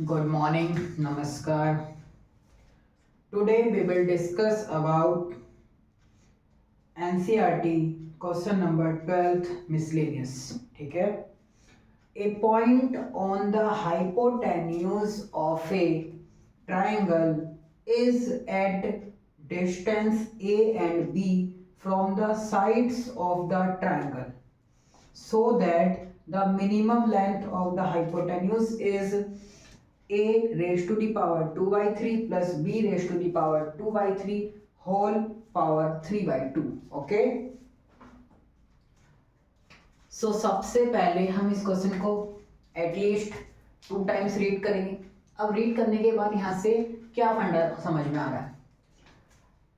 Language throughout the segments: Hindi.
Good morning, Namaskar. Today we will discuss about NCERT question number 12 miscellaneous. ठीक है. A point on the hypotenuse of a triangle is at distance A and B from the sides of the triangle, so that the minimum length of the hypotenuse is a raised to the power 2 by 3 plus b raised to the power 2 by 3 whole power 3 by 2. Okay. सो सबसे पहले हम इस क्वेश्चन को एटलीस्ट 2 टाइम्स रीड करेंगे. अब रीड करने के बाद यहां से क्या फंडा समझ में आ रहा है.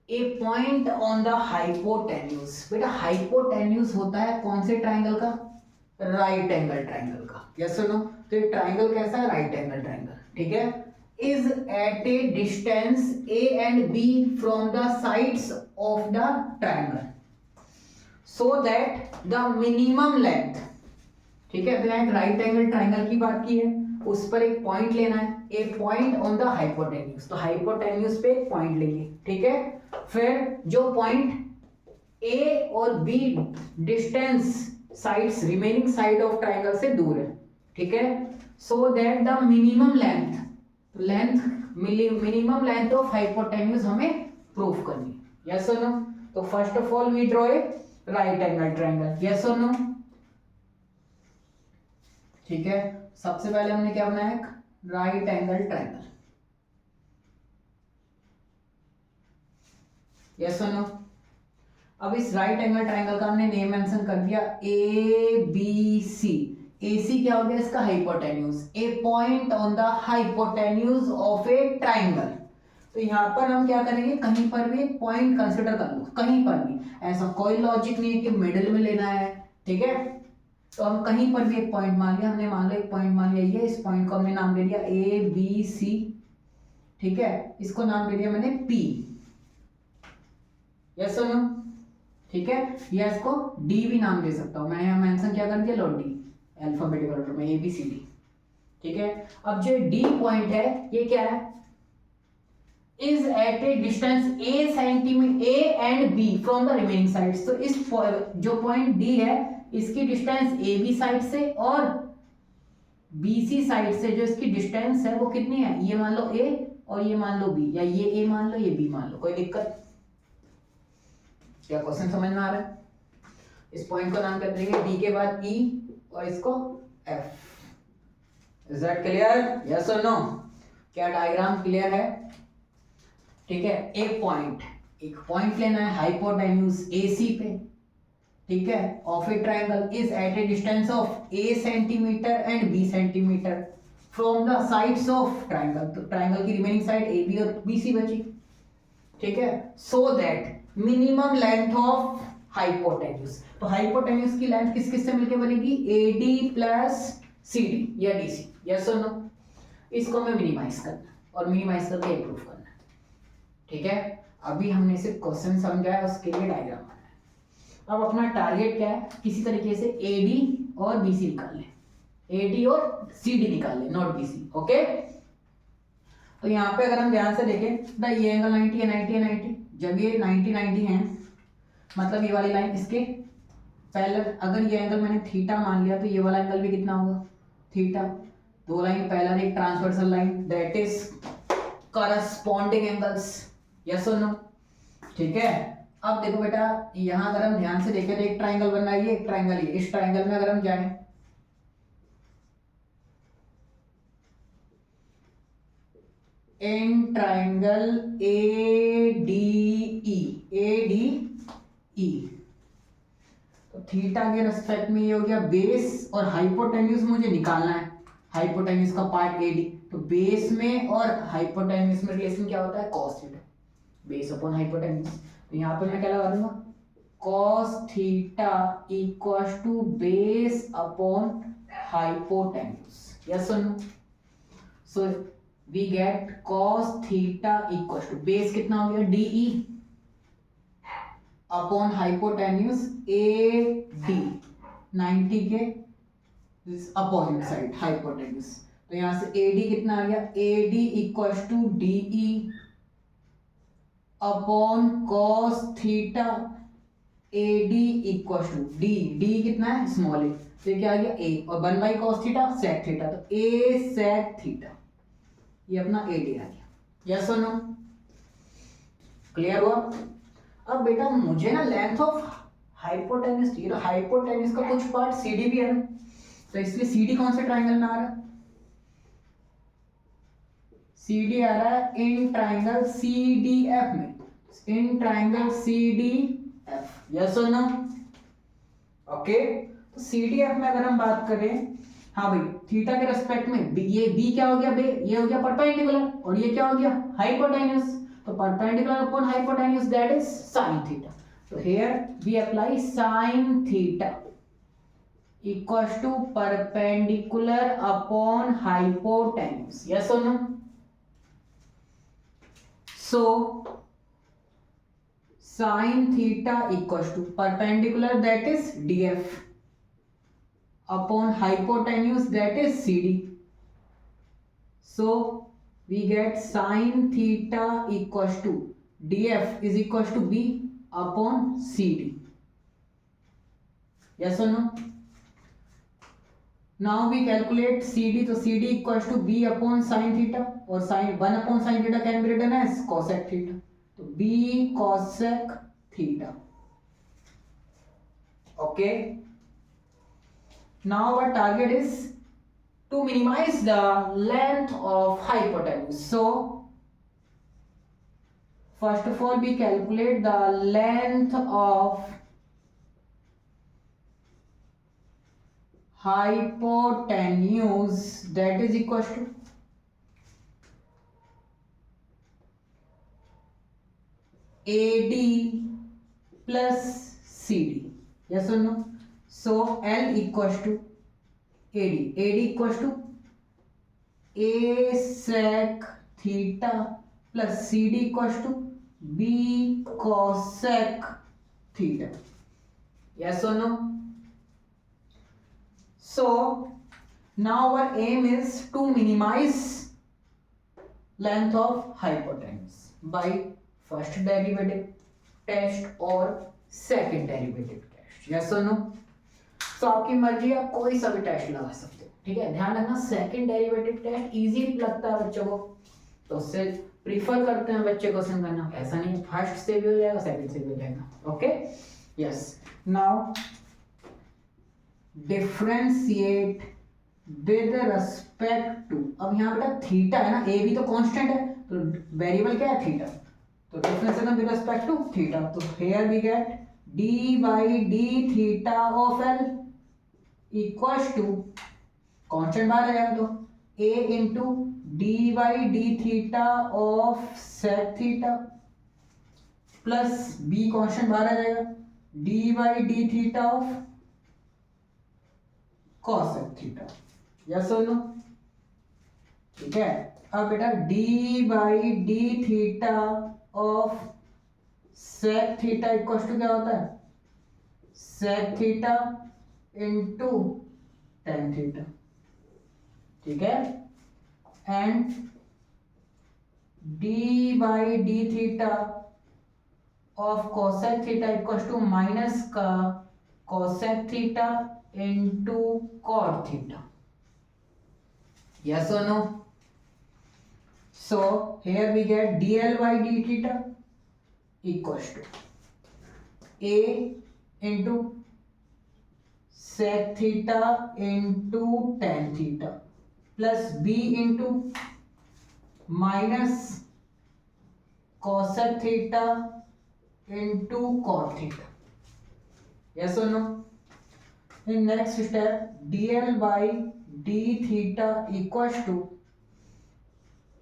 A point on the hypotenuse. बेटा हाइपोटेन्यूज होता है कौन से ट्राइंगल का? राइट एंगल ट्राइंगल का. यस सुनो. तो ये ट्राइंगल कैसा है? Right angle triangle. ठीक है. Is at a distance a and b from the sides of the triangle, so that the minimum length. ठीक है. तो यहाँ एक राइट एंगल ट्राइंगल की बात की है, उस पर एक पॉइंट लेना है. A point on the hypotenuse. तो हाइपोटेन्यूज पे एक पॉइंट लेंगे. ठीक है. फिर जो पॉइंट ए और b distance sides remaining side of triangle से दूर है. ठीक है. So that the minimum minimum length of hypotenuse हमें प्रूफ करनी है. यस और नो. तो first of all we draw a right angle triangle. Yes और नो. ठीक है. सबसे पहले हमने क्या बनाया? एक राइट एंगल ट्राइंगल. यस और नो. अब इस राइट एंगल ट्राइंगल का हमने नेम मेंशन कर दिया ए बी सी. ए सी क्या हो गया? इसका hypotenuse. A point on the hypotenuse of a triangle. तो यहाँ पर हम क्या करेंगे? कहीं पर भी एक पॉइंट कंसिडर कर लो, कहीं पर भी. ऐसा कोई लॉजिक नहीं है कि मिडिल में लेना है. ठीक है. तो हम कहीं पर भी एक पॉइंट मान लिया हमने. मान लो एक पॉइंट मान लिया ये. इस पॉइंट को हमने नाम दे दिया ए बी सी. ठीक है. इसको नाम दे दिया मैंने पी. यस और नो. ठीक है. या इसको डी भी नाम दे सकता हूं. मैंने यहाँ मेंशन क्या कर दिया? लो डी. अल्फाबेटिकल ऑर्डर में ए बी सी डी. ठीक है. अब जो डी पॉइंट है ये क्या है? Is at a distance a centimetre a and b from the remaining sides. तो इस जो पॉइंट डी है इसकी डिस्टेंस ए बी साइड से और बी सी साइड से जो इसकी डिस्टेंस है वो कितनी है? ये मान लो ए और ये मान लो बी, या ये ए मान लो ये बी मान लो. कोई दिक्कत? क्या क्वेश्चन समझ में आ रहा है? इस पॉइंट को नाम कर देंगे डी के बाद ई और इसको F. Is that clear? Yes और नो. क्या डायग्राम क्लियर है? ठीक है. एक पॉइंट लेना है हाइपोटेन्यूज एसी पे. ठीक है. Of a triangle is at a distance of a centimetre and b centimetre from the sides of triangle. तो ट्राइंगल की रिमेनिंग साइड ए बी और बी सी बची. ठीक है. So that minimum length of hypotenuse. तो हाइपोटेन्यूज की लेंथ किस किस से मिलकर बनेगी? A D plus C D या डी सी. यस और नो. इसको हमें मिनिमाइज करना और मिनिमाइज करके प्रूफ करना. ठीक है. अभी हमने सिर्फ क्वेश्चन समझा है, उसके लिए डायग्राम बनाया है. अब अपना टारगेट क्या है? किसी तरीके से ए डी और बी सी निकाल ले. ए डी और सी डी निकाल ले, नॉट बी सी. ओके. तो यहाँ पे अगर हम ध्यान से देखें ना, ये एंगल 90 है, 90 है, 90. जब ये 90 90 है मतलब ये वाली लाइन इसके पैरेलल. अगर ये एंगल मैंने थीटा मान लिया तो ये वाला एंगल भी कितना होगा? थीटा. दो लाइन पैरेलल, एक transversal line, that is corresponding angles. Yes और नो. ठीक है. अब देखो बेटा, यहां अगर हम ध्यान से देखें तो एक ट्राइंगल बन रहा है, ये एक ट्राइंगल है. इस ट्राइंगल में अगर हम जाएं in triangle A D E, तो थीटा के रेस्पेक्ट में ये हो गया बेस और हाइपोटेन्यूज मुझे निकालना है. हाइपोटेन्यूज का पार्ट ए डी. तो बेस में और हाइपोटेन्यूज में रिलेशन क्या होता है? Cos theta. Base upon hypotenuse. तो यहाँ पे मैं क्या लगा दूंगा? Cos theta equal to base upon hypotenuse. Yes और no. So we get cos theta equal to base कितना हो गया? DE upon hypotenuse A D 90 के अपॉजिट साइड हाइपोटेन्यूज. तो यहां से AD कितना आ गया, AD equals to DE upon cos theta, AD equals to D कितना है, स्मॉल ए, तो क्या आ गया A, और 1 by cos theta sec theta, तो A सेक थीटा, ये अपना AD आ गया। यस और नो, क्लियर हुआ। अब बेटा मुझे ना लेंथ ऑफ हाइपोटेन्यूज चाहिए, तो हाइपोटेन्यूज का कुछ पार्ट CD भी है ना, तो इसलिए CD कौन से ट्राइंगल में आ रहा है, CD आ रहा है इन ट्राइंगल CDF में, इन ट्राइंगल CDF, यस और नो, ओके। तो CDF में अगर हम बात करें, हाँ भाई थीटा के रेस्पेक्ट में ये B क्या हो गया, ये हो गया परपेंडिकुलर, और ये क्या हो गया हाइपोटेन्यूज, तो perpendicular upon hypotenuse that is sine theta, तो here we apply sine theta equals to perpendicular upon hypotenuse, yes और no. So sin theta equals to perpendicular that is DF upon hypotenuse that is CD. So we get sin theta equals to DF is equals to B upon CD. Yes or no? Now we calculate CD, so CD equals to B upon sin theta, और sin 1 upon sin theta can be written as cosec theta, तो B cosec theta, okay. Now our target is to minimize the length of hypotenuse, so first of all we calculate the length of hypotenuse, that is equals to AD plus CD, yes or no? So L equals to AD equals to A sec theta plus CD equals to B cosec theta, yes or no? So now our aim is to minimize length of hypotenuse by first derivative test or second derivative test, yes or no? So आपकी मर्जी, आप कोई सा भी टेस्ट लगा सकते हो, ठीक है। ध्यान रखना सेकंड डेरिवेटिव टेस्ट इजी लगता है बच्चों को, तो उससे प्रीफर करते हैं बच्चे क्वेश्चन करना, ऐसा नहीं है फर्स्ट से भी हो जाएगा सेकंड से भी हो जाएगा, okay. Yes, now differentiate with respect to, अब यहाँ बेटा थीटा है ना, ए भी तो कांस्टेंट है, तो वेरिएबल क्या है थीटा, तो differentiate with respect to theta, तो here we get d by d theta of L equals to, constant बाहर आ जाएगा तो A into d by d theta of sec theta plus B constant बाहर आ जाएगा d by d theta of cosec theta, yes और नो, ठीक है। अब बेटा d by d theta of sec theta equal to क्या होता है, sec theta into tan theta, ठीक है, and d by d theta of cosec theta equal to minus का cosec theta into cot theta, yes or no? So here we get dl by d theta equals to a into sec theta into tan theta plus b into minus cosec theta into cot theta, yes or no? In next step dl by d theta equals to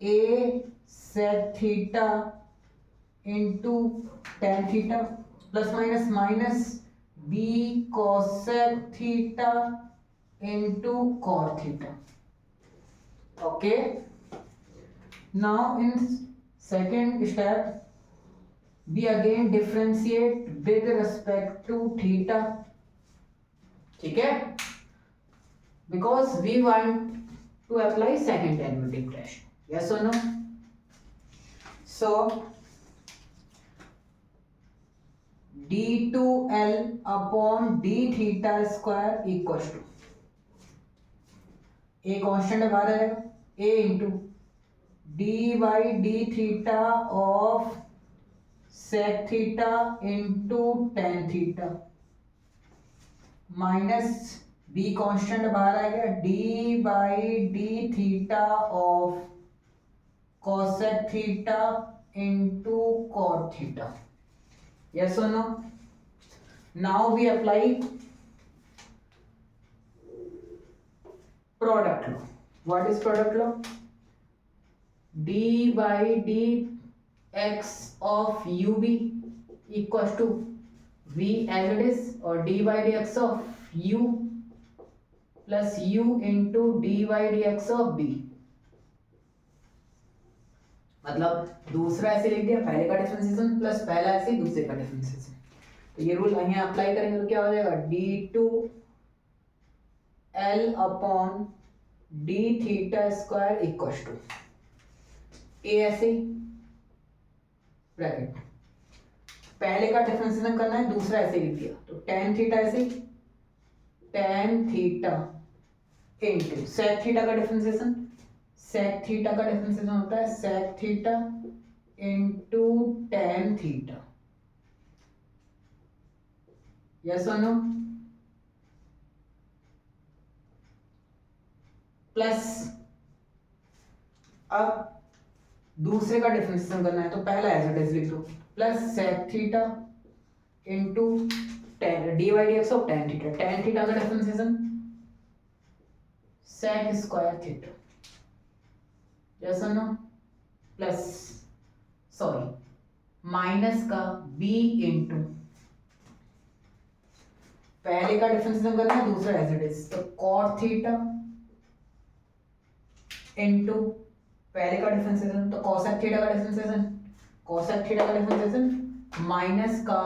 a sec theta into tan theta plus minus b cosec theta into cot theta, okay. Now in second step we again differentiate with respect to theta, ठीक है, because we want to apply second derivative test. Yes or no? So d2l upon d theta square equals to a constant बाहर आएगा a into dy d theta of sec theta into tan theta minus b constant बाहर आएगा d by d theta of cosec theta into cot theta. Yes or no? Now we apply product law. What is product law? d by dx of ub equals to v as it is or d by dx of u plus u into d by dx of b. मतलब दूसरा ऐसे लिख दिया पहले का डिफरेंशिएशन प्लस पहला ऐसे दूसरे का डिफरेंशिएशन. तो ये रूल यहाँ अप्लाई करेंगे तो क्या हो जाएगा d2 l upon d theta square equals to A ऐसे ब्रैकेट पहले का डिफरेंशिएशन करना है दूसरा ऐसे लिख दिया तो tan थीटा ऐसे tan theta into sec theta का डिफरेंशिएशन sec थीटा का डिफरेंशिएशन होता है sec theta into tan theta. Yes और नो? प्लस अब दूसरे का डिफरेंशिएशन करना है तो पहला एज इट इज लिख दो plus sec theta into tan dy dx of tan theta का differentiation sec square theta. Yes और नो? प्लस सॉरी माइनस का b इनटू पहले का डिफरेंशिएशन करना है दूसरा एज इट इज तो cot थीटा इनटू पहले का डिफरेंशिएशन तो cosec थीटा का डिफरेंशिएशन माइनस का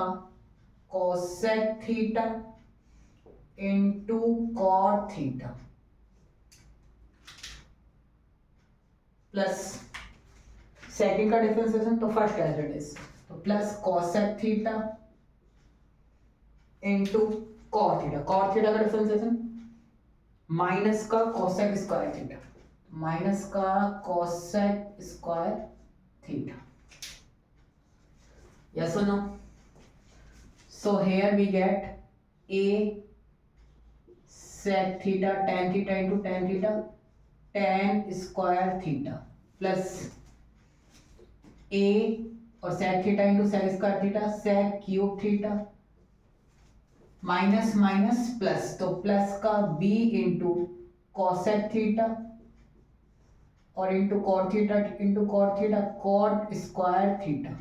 cosec theta into cot theta plus second का डिफरेंशिएशन तो फर्स्ट एज इट इज तो plus cosec theta into cot theta का डिफरेंशिएशन माइनस का cosec स्क्वायर थीटा माइनस का cosec square theta. Yes or no? So here we get a sec theta tan theta into tan theta tan square theta plus a और sec theta into sec square theta sec cube theta minus minus plus तो प्लस का b इंटू cosec थीटा और into cot theta cot square theta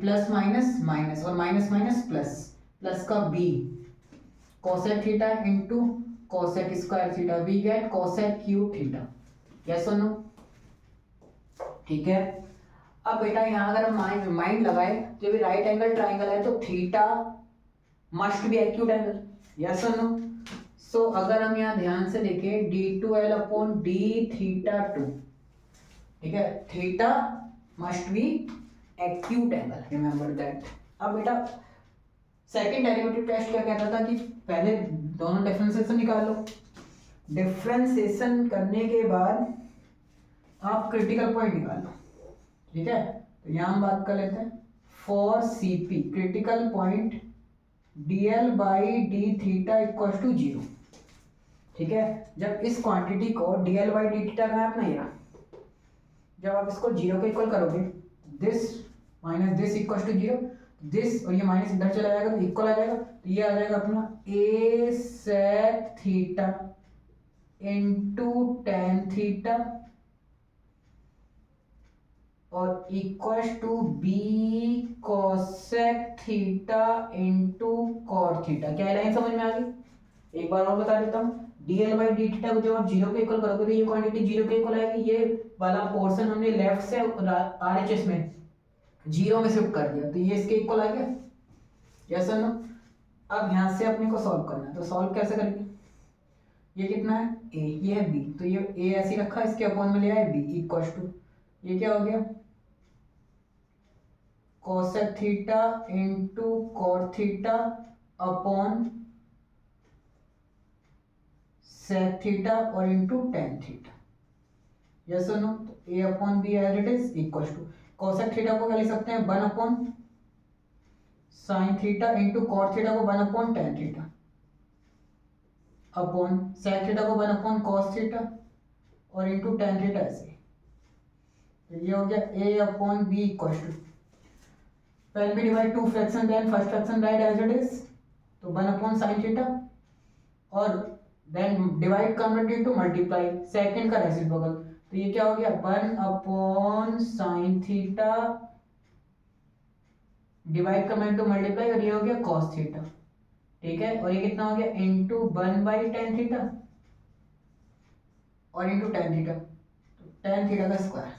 plus minus minus और माइनस माइनस प्लस का b cosec theta into cosec square theta we get cosec cube theta. Yes और नो? ठीक है. अब बेटा यहाँ अगर हम माइंड लगाए जब ये राइट एंगल ट्राइंगल है तो theta must be acute angle. Yes और नो? सो अगर हम यहाँ ध्यान से देखें d2l अपॉन d थीटा 2 ठीक है theta must be acute angle remember that. अब बेटा सेकंड डेरिवेटिव टेस्ट क्या कहता था कि पहले दोनों डिफरेंशिएशन निकाल लो. डिफरेंशिएशन करने के बाद आप क्रिटिकल पॉइंट निकाल लो. ठीक है तो यहाँ हम बात कर लेते हैं for CP critical point dl by d theta equal to 0. ठीक है जब इस क्वांटिटी को dl बाई डी थीटा का अपना ये जब आप इसको 0 के इक्वल करोगे this minus this equal to 0 this और ये माइनस इधर चला जाएगा तो इक्वल आ जाएगा तो ये आ जाएगा अपना a sec theta into tan theta और equal to b cosec theta into cot theta. क्या लाइन समझ में आ गई? एक बार और बता देता हूँ dl बाई डी थीटा को जब आप 0 के इक्वल करोगे तो ये क्वांटिटी 0 के इक्वल आएगी. ये वाला पोर्शन हमने लेफ्ट से RHS में 0 में शिफ्ट कर दिया तो ये इसके इक्वल आ गया. यस और नो? अब यहाँ से अपने को सॉल्व करना है तो सॉल्व कैसे करेंगे? ये कितना है a, ये है b, तो ये a ऐसे ही रखा, इसके अपॉन में ले आए b इक्वल टू, ये क्या हो गया cosec theta into cot theta upon sec theta और इंटू टेन थीटा। यस और नो? तो a upon b as it is equal to cosec theta को क्या लिख सकते हैं 1 upon sine theta into cot theta को 1 upon tan theta upon sec theta को 1 अपॉन कॉस थीटा और इंटू टेन थीटा ऐसे। तो ये हो गया a upon B equal to, when we divide two fraction then first fraction write as it is, तो 1 अपॉन साइन थीटा और then divide convert into multiply second का रेसिप्रोकल, तो ये क्या हो गया 1 upon sine theta divide convert to multiply और ये हो गया cos थीटा, ठीक है, और ये कितना हो गया इंटू 1 बाई टेन थीटा और इंटू टेन थीटा, तो टेन थीटा का स्क्वायर।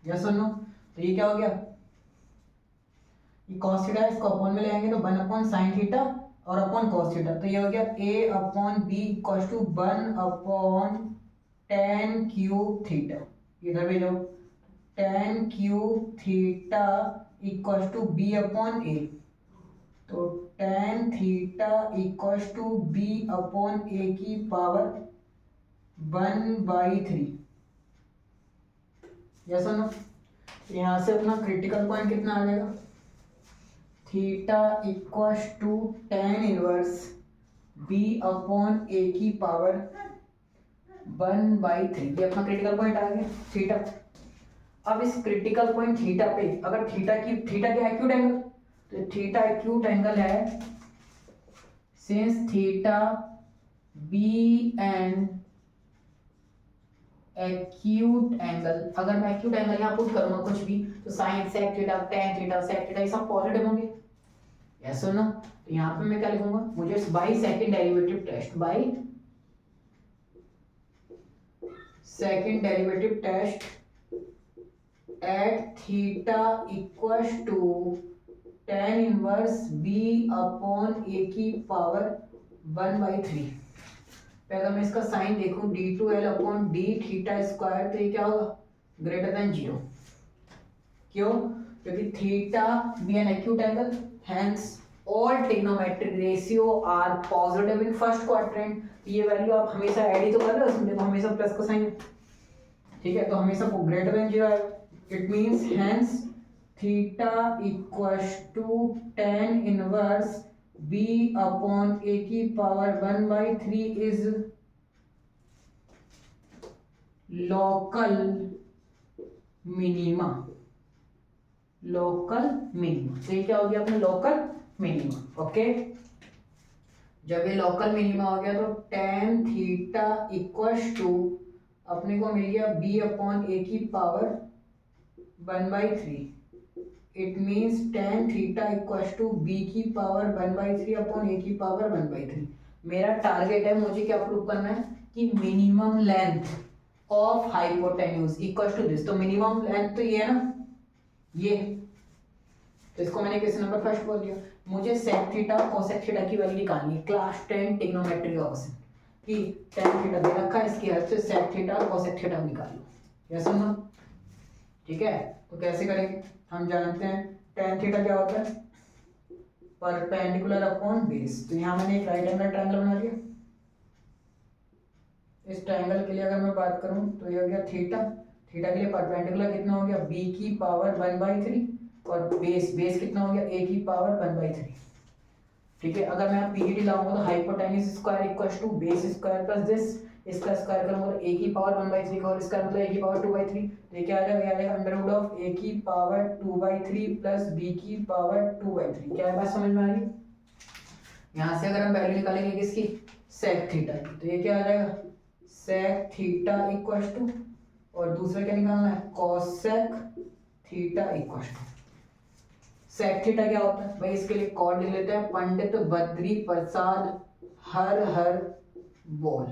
यस और नो? तो ये क्या हो गया ये cos थीटा है, इसको अपॉन में ले आएंगे तो 1 अपॉन साइन थीटा और अपॉन cos थीटा, तो ये हो गया a upon B equal to 1 upon tan cube theta, इधर भी लो tan cube theta equal to B upon A, तो tan theta equal to B upon ए की पावर 1/3। यस और नो? यहाँ से अपना क्रिटिकल पॉइंट कितना आ जाएगा theta equal to tan inverse B upon ए की पावर 1/3, ये अपना क्रिटिकल पॉइंट आ गया थीटा। अब इस क्रिटिकल पॉइंट थीटा पे अगर थीटा क्या एक्यूट एंगल, तो थीटा एक्यूट एंगल है since theta be and acute angle, अगर मैं एक्यूट एंगल यहाँ पुट करूंगा कुछ भी तो sine sec theta tan theta sec theta ये सब पॉजिटिव होंगे। यस और नो? तो यहाँ पे मैं क्या लिखूंगा मुझे by second derivative test, by second derivative test at theta equal to tan inverse B upon ए की पावर 1/3 पे अगर मैं इसका साइन देखूं d2l upon d theta square, तो ये क्या होगा ग्रेटर देन 0। क्यों? क्योंकि theta be an acute angle, hence all trigonometric ratio are positive in first quadrant. ये वैल्यू आप हमेशा ऐड ही तो कर रहे हो, इसमें देखो हमेशा प्लस का साइन है, ठीक है, तो हमेशा ग्रेटर देन 0 आएगा। It means hence theta equals to tan inverse b upon a की power 1/3 is local minima, local minima. तो ये क्या हो गया अपना लोकल मिनिमा। ओके, जब ये लोकल मिनिमा हो गया तो टेन थीटा इक्वल्स टू अपने को मिल गया b अपॉन a की power 1/3। It means tan theta equals to b की पावर 1/3 अपॉन ए की पावर 1/3। मेरा टारगेट है, मुझे क्या प्रूव करना है कि minimum length of hypotenuse equals to this. तो मिनिमम लेंथ तो ये है ना, ये, तो इसको मैंने क्वेश्चन नंबर फर्स्ट बोल दिया। मुझे सेक थीटा कोसेक थीटा की वैल्यू निकालनी है, क्लास 10 ट्रिग्नोमेट्री का क्वेश्चन कि टेन थीटा दे रखा है, इसकी हेल्प से सेक थीटा कोसेक थीटा निकाल लो। यस सुनो, ठीक है, तो कैसे करेंगे हम जानते हैं टेन थीटा क्या होता है परपेंडिकुलर अपॉन बेस। तो यहाँ मैंने एक राइट एंगल ट्रायंगल बना लिया। इस ट्रायंगल के लिए अगर मैं बात करूं तो ये हो गया थीटा, थीटा के लिए परपेंडिकुलर कितना हो गया b की पावर 1/3 और बेस कितना हो गया a की पावर 1/3। ठीक है, अगर मैं पीडीटी लाऊंगा तो hypotenuse square equals to base square plus this, इसका स्क्वायर करूंगा तो a की पावर 1/3 का और इसका मतलब a की पावर 2/3। तो ये क्या आ जाएगा, ये आ जाएगा अंडर रूट ऑफ a की पावर 2/3 प्लस b की पावर 2/3। क्या है बात समझ में आ रही? यहाँ से अगर हम वैल्यू निकालेंगे किसकी, सेक थीटा की, तो ये क्या आ जाएगा सेक थीटा इक्वल्स टू, और दूसरा क्या निकालना है cosec theta equals to. Sec theta क्या होता है भाई, इसके लिए कॉर्ड लिख लेते हैं पंडित बद्री प्रसाद हर बोल।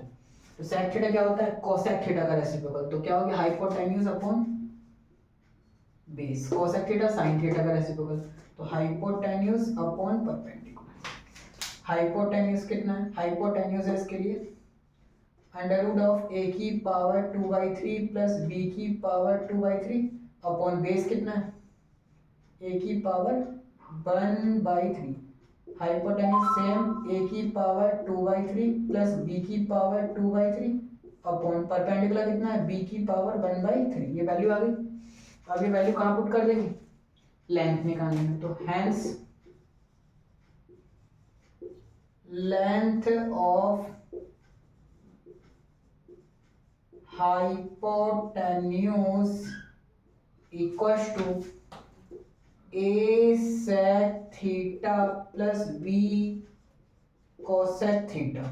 तो सेक थीटा क्या होता है कोसेक थीटा का रेसिप्रोकल। तो क्या हो गया hypotenuse upon base, cosec theta sine theta का रेसिप्रोकल, तो हाइपोटेन्यूज अपॉन परपेंडिकुलर। हाइपोटेन्यूज कितना है, हाइपोटेन्यूज है इसके लिए अंडर रूट ऑफ ए की पावर 2/3 प्लस बी की पावर 2/3 अपॉन बेस कितना है ए की पावर 1/3। हाइपोटेन्यूज सेम ए की पावर 2/3 प्लस बी की पावर 2/3 अपॉन परपेंडिकुलर कितना है बी की पावर 1/3। ये वैल्यू आ गई। अब ये वैल्यू कहाँ पुट कर देंगे, लेंथ निकालने में, तो hence length of hypotenuse equals to A sec theta plus B cosec theta.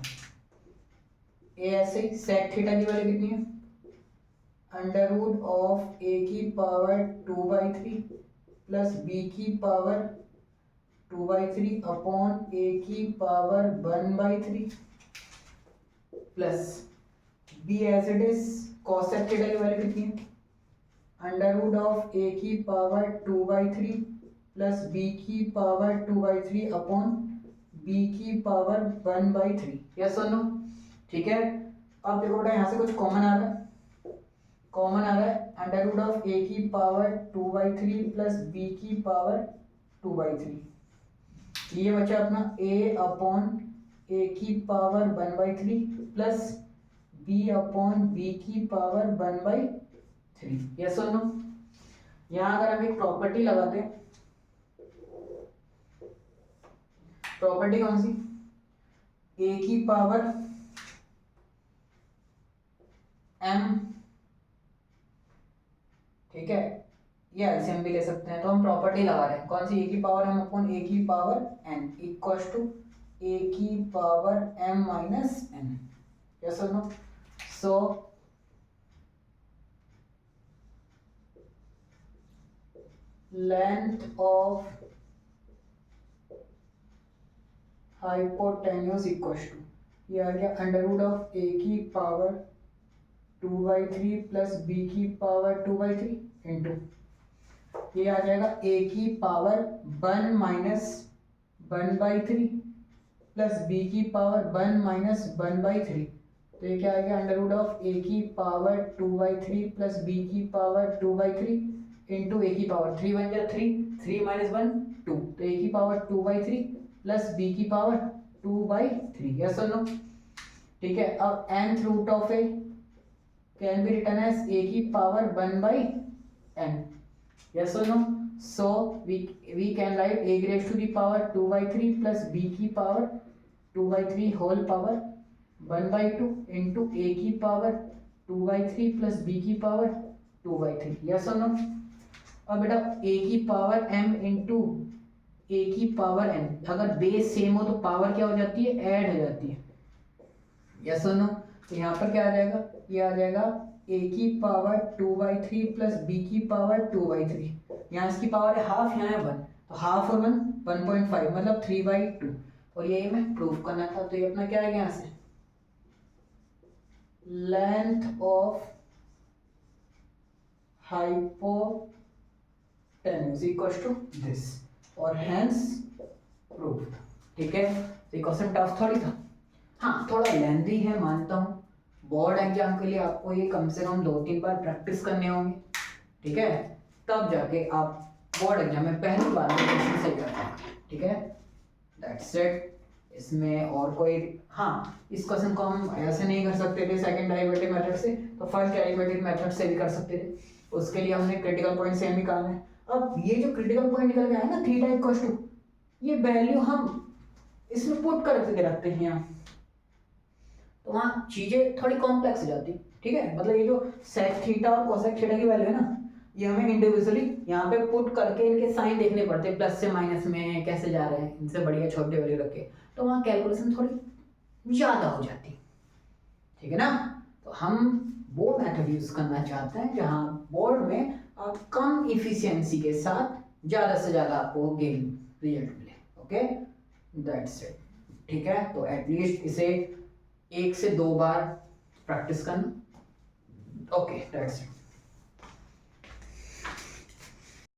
A ऐसे ही सेक थीटा की वैल्यू कितनी है अंडर रूट ऑफ ए की पावर 2/3 प्लस बी की पावर 2/3 अपॉन ए की power 1/3 plus b as it is cosec theta की वैल्यू कितनी है अंडर रूट ऑफ ए की पावर 2/3 प्लस बी की पावर 2/3 अपॉन बी की पावर 1/3। यस और नो, ठीक है। अब देखो बेटा यहाँ से कुछ कॉमन आ रहा है, कॉमन आ रहा है अंडर रूट ऑफ ए की पावर 2/3 प्लस बी की पावर 2/3। ये बचा अपना a अपॉन ए की power 1/3 plus b upon b की पावर 1/3। यस और नो। यहाँ अगर हम एक प्रॉपर्टी लगाते हैं, प्रॉपर्टी कौन सी, a की पावर m, ठीक है, ये एलसीएम भी ले सकते हैं। तो हम प्रॉपर्टी लगा रहे हैं कौन सी, ए की पावर m अपॉन ए की power n equals to A की power m minus n। Yes और no. So length of hypotenuse equals to, ये आ गया अंडर रूट ऑफ ए की पावर 2/3 प्लस बी की पावर 2/3 इंटू ये आ जाएगा a की पावर 1 माइनस 1/3 प्लस b की पावर 1 माइनस 1/3। तो ये क्या आ गया अंडर रूट ऑफ a की पावर 2/3 प्लस b की पावर 2/3 इंटू a की पावर 3 बन गया 3, 3 माइनस 1 2, तो a की पावर 2/3 प्लस b की पावर 2/3। यस और नो, ठीक है। अब nth root of a can be written as a की power 1/n। yes or no, so we can write a raised to the power 2/3 plus b की power 2/3 whole power 1/2 into a की power 2/3 plus b की power 2/3। yes or no। अब बेटा a की पावर m इंटू a की पावर n, अगर बेस सेम हो तो पावर क्या हो जाती है, ऐड हो जाती है। yes or no। तो यहाँ पर क्या आ जाएगा, ये आ जाएगा a की पावर 2/3 प्लस b की पावर 2/3। यहाँ इसकी पावर है हाफ, यहाँ है 1, तो हाफ और 1 1.5 मतलब 3/2। और ये मैं प्रूव करना था, तो ये अपना क्या है यहाँ से length of hypotenuse equals to this और हेंस प्रूफ। ठीक है, तो ये क्वेश्चन टफ थोड़ी था, हाँ थोड़ा लेंथी है मानता हूँ। बोर्ड एग्जाम के लिए आपको ये कम से कम 2-3 बार प्रैक्टिस करने होंगे, ठीक है, तब जाके आप बोर्ड एग्जाम में पहली बार में क्वेश्चन सही कर पाएंगे। ठीक है, दैट्स इट। इसमें और कोई, हाँ इस क्वेश्चन को हम ऐसे नहीं कर सकते थे सेकंड डेरिवेटिव मेथड से, तो फर्स्ट डेरिवेटिव मेथड से भी कर सकते थे। उसके लिए हमने क्रिटिकल पॉइंट सेम निकालना है। अब ये जो क्रिटिकल पॉइंट निकल के आया ना थीटा इक्वल्स टू, ये वैल्यू हम इसमें पुट करके रखते हैं यहाँ, तो वहाँ चीजें थोड़ी कॉम्प्लेक्स हो जाती। ठीक है, मतलब ये जो सेक थीटा और कोसेक थीटा की वैल्यू है ना, ये हमें इंडिविजुअली यहाँ पे पुट करके इनके साइन देखने पड़ते हैं, प्लस से माइनस में कैसे जा रहे हैं, इनसे बढ़िया छोटे वैल्यू रख के, तो वहाँ कैलकुलेशन थोड़ी ज़्यादा हो जाती। ठीक है ना, तो हम वो मेथड यूज करना चाहते हैं जहाँ बोर्ड में आप कम इफिशियंसी के साथ ज़्यादा से ज़्यादा आपको गेन रिजल्ट मिले। Okay, that's it. ठीक है, तो एटलीस्ट इसे 1 से 2 बार प्रैक्टिस करना। Okay, that's it.